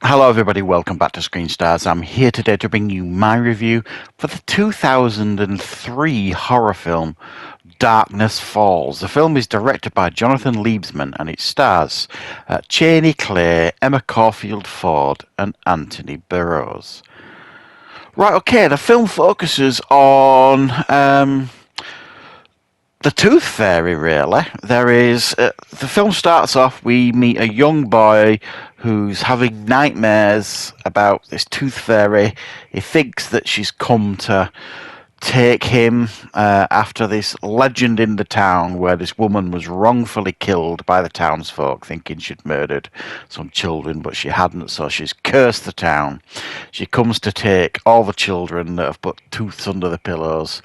Hello, everybody. Welcome back to Screenstars. I'm here today to bring you my review for the 2003 horror film Darkness Falls. The film is directed by Jonathan Liebesman and it stars Cheney Clay, Emma Caulfield Ford, and Anthony Burroughs. Right, okay, the film focuses on the Tooth Fairy, really. The film starts off, we meet a young boy who's having nightmares about this Tooth Fairy. He thinks that she's come to take him after this legend in the town where this woman was wrongfully killed by the townsfolk, thinking she'd murdered some children, but she hadn't, so she's cursed the town. She comes to take all the children that have put tooths under the pillows.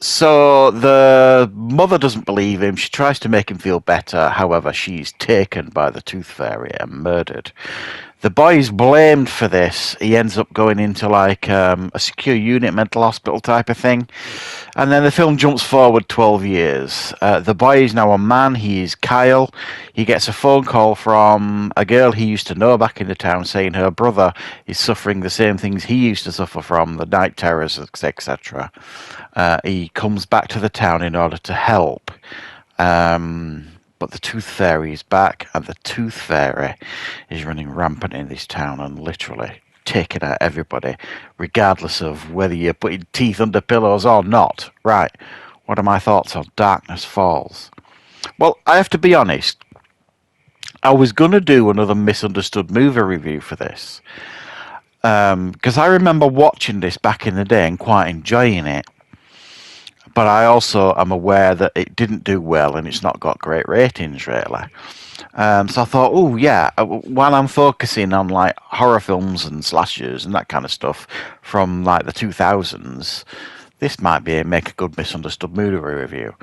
So the mother doesn't believe him. She tries to make him feel better. However, she's taken by the Tooth Fairy and murdered. The boy is blamed for this. He ends up going into like a secure unit mental hospital type of thing. And then the film jumps forward 12 years. The boy is now a man. He is Kyle. He gets a phone call from a girl he used to know back in the town saying her brother is suffering the same things he used to suffer from, the night terrors, etc. He comes back to the town in order to help. But the Tooth Fairy is back, and the Tooth Fairy is running rampant in this town and literally taking out everybody, regardless of whether you're putting teeth under pillows or not. Right, what are my thoughts on Darkness Falls? Well, I have to be honest. I was going to do another misunderstood movie review for this, because I remember watching this back in the day and quite enjoying it. But I also am aware that it didn't do well and it's not got great ratings, really. So I thought, oh, yeah, while I'm focusing on like horror films and slashers and that kind of stuff from like the 2000s, this might make a good misunderstood movie review.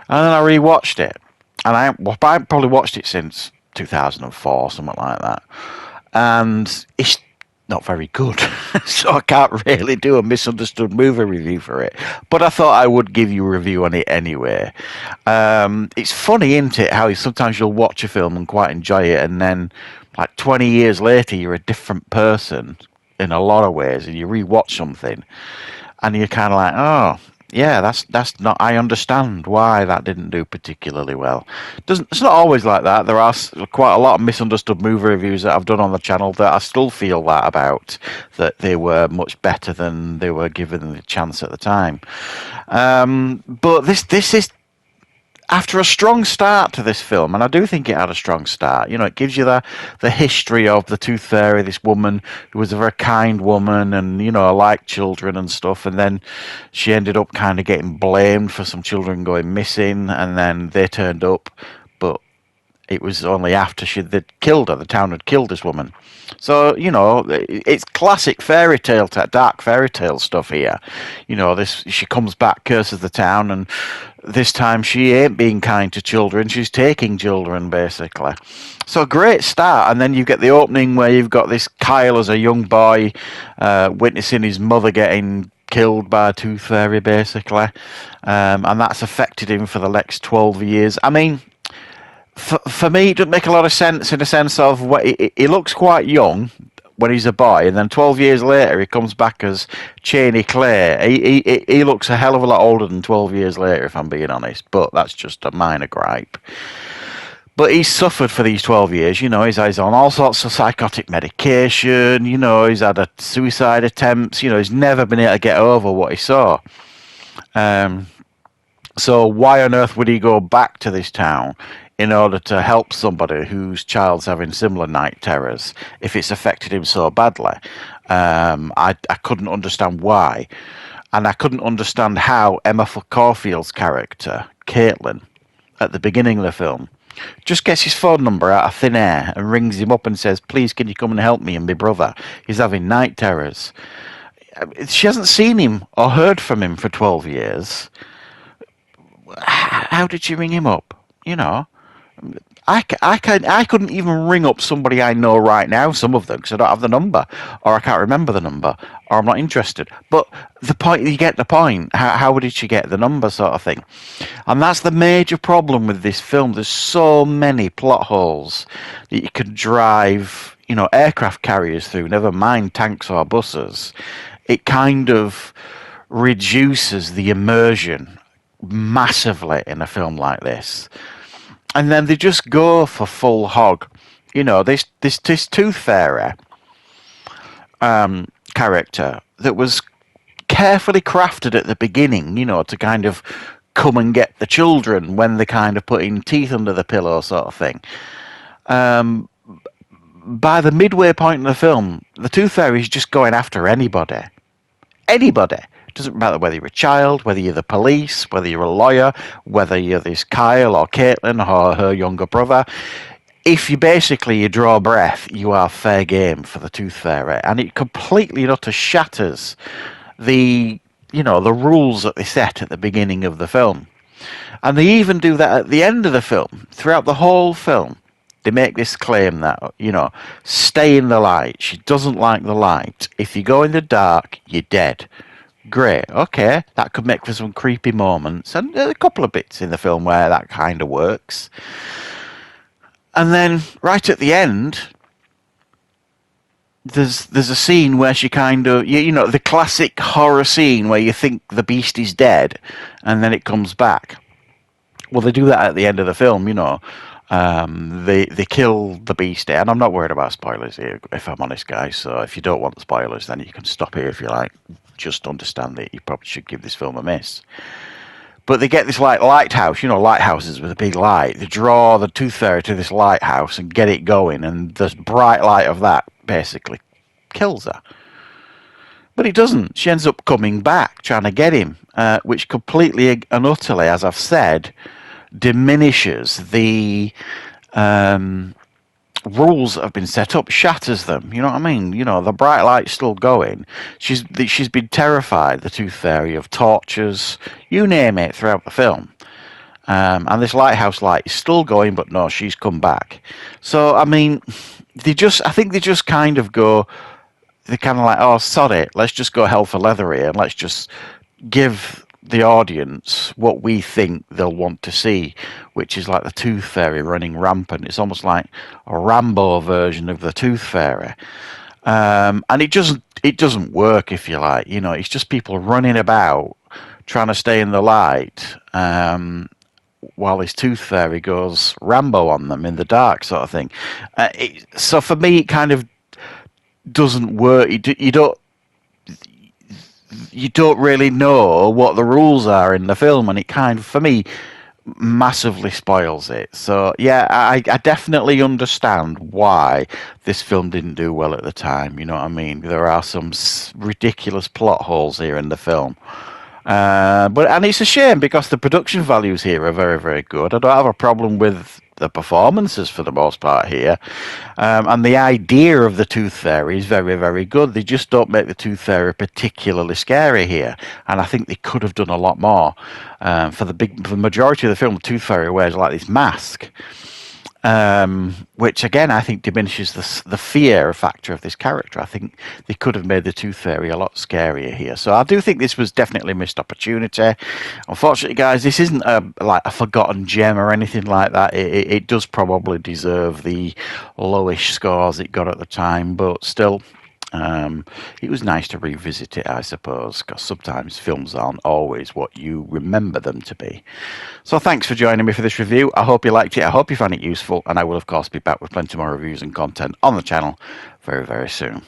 And then I rewatched it. And I probably watched it since 2004, something like that. And it's not very good, so I can't really do a misunderstood movie review for it. But I thought I would give you a review on it anyway. It's funny, isn't it, how sometimes you'll watch a film and quite enjoy it, and then like 20 years later you're a different person in a lot of ways, and you rewatch something, and you're kind of like, oh, yeah, that's not. I understand why that didn't do particularly well. It's not always like that. There are quite a lot of misunderstood movie reviews that I've done on the channel that I still feel that about, that they were much better than they were given the chance at the time. But this is after a strong start to this film, and I do think it had a strong start. You know, it gives you the history of the Tooth Fairy, this woman who was a very kind woman and, you know, liked children and stuff, and then she ended up kind of getting blamed for some children going missing, and then they turned up, but it was only after they'd killed her, the town had killed this woman. So, you know, it's classic fairy tale, dark fairy tale stuff here. You know, she comes back, curses the town, and this time she ain't being kind to children, she's taking children, basically. So a great start, and then you get the opening where you've got this Kyle as a young boy witnessing his mother getting killed by a Tooth Fairy, basically. And that's affected him for the next 12 years. I mean, for me, it doesn't make a lot of sense in the sense of he looks quite young when he's a boy, and then 12 years later he comes back as Cheney Clay. He looks a hell of a lot older than 12 years later, if I'm being honest, but that's just a minor gripe. But he's suffered for these 12 years, you know, he's on all sorts of psychotic medication, you know, he's had suicide attempts, you know, he's never been able to get over what he saw. So why on earth would he go back to this town in order to help somebody whose child's having similar night terrors if it's affected him so badly? I couldn't understand why. And I couldn't understand how Emma Caulfield's character, Caitlin, at the beginning of the film, just gets his phone number out of thin air and rings him up and says, please, can you come and help me and my brother? He's having night terrors. She hasn't seen him or heard from him for 12 years. How did she ring him up? You know, I couldn't even ring up somebody I know right now, some of them, because I don't have the number, or I can't remember the number, or I'm not interested. But the point, you get the point. How did she get the number, sort of thing? And that's the major problem with this film. There's so many plot holes that you could drive, aircraft carriers through, never mind tanks or buses. It kind of reduces the immersion massively in a film like this. And then they just go for full hog. This Tooth Fairy character that was carefully crafted at the beginning, to kind of come and get the children when they're kind of putting teeth under the pillow, sort of thing. By the midway point in the film, the Tooth Fairy is just going after anybody. Anybody. Doesn't matter whether you're a child, whether you're the police, whether you're a lawyer, whether you're this Kyle or Caitlin or her younger brother. If you draw breath, you are fair game for the Tooth Fairy, and it completely and utterly shatters the rules that they set at the beginning of the film. And they even do that at the end of the film. Throughout the whole film, they make this claim that, stay in the light. She doesn't like the light. If you go in the dark, you're dead. Great, okay, that could make for some creepy moments, and a couple of bits in the film where that kind of works. And then, right at the end, there's a scene where she kind of, the classic horror scene where you think the beast is dead, and then it comes back. Well, they do that at the end of the film, they kill the beast, and I'm not worried about spoilers here, if I'm honest, guys. So if you don't want the spoilers, then you can stop here if you like. Just understand that you probably should give this film a miss. But they get this lighthouse, lighthouses with a big light. They draw the Tooth Fairy to this lighthouse and get it going, and the bright light of that basically kills her. But it doesn't. She ends up coming back, trying to get him, which completely and utterly, as I've said, diminishes the rules that have been set up, shatters them. You know what I mean? The bright light's still going. She's been terrified, the Tooth Fairy, of tortures, you name it, throughout the film. And this lighthouse light is still going, but no, she's come back. So, I mean, I think they just kind of go, they're kind of like, oh, sod it, let's just go hell for leather here, and let's just give the audience what we think they'll want to see, which is like the Tooth Fairy running rampant. It's almost like a Rambo version of the Tooth Fairy, and it doesn't work, if you like. It's just people running about trying to stay in the light, while this Tooth Fairy goes Rambo on them in the dark, sort of thing. So for me, it kind of doesn't work. You don't really know what the rules are in the film, and it kind of, for me, massively spoils it. So yeah, I definitely understand why this film didn't do well at the time. You know what I mean? There are some ridiculous plot holes here in the film. And it's a shame because the production values here are very, very good. I don't have a problem with the performances for the most part here. And the idea of the Tooth Fairy is very, very good. They just don't make the Tooth Fairy particularly scary here. And I think they could have done a lot more. For the majority of the film, the Tooth Fairy wears like this mask. Which again I think diminishes the fear factor of this character. I think they could have made the Tooth Fairy a lot scarier here. So I do think this was definitely a missed opportunity. Unfortunately, guys, this isn't like a forgotten gem or anything like that. It does probably deserve the lowish scores it got at the time, but still, it was nice to revisit it, I suppose, because sometimes films aren't always what you remember them to be. So thanks for joining me for this review. I hope you liked it. I hope you found it useful, and I will, of course, be back with plenty more reviews and content on the channel very, very soon.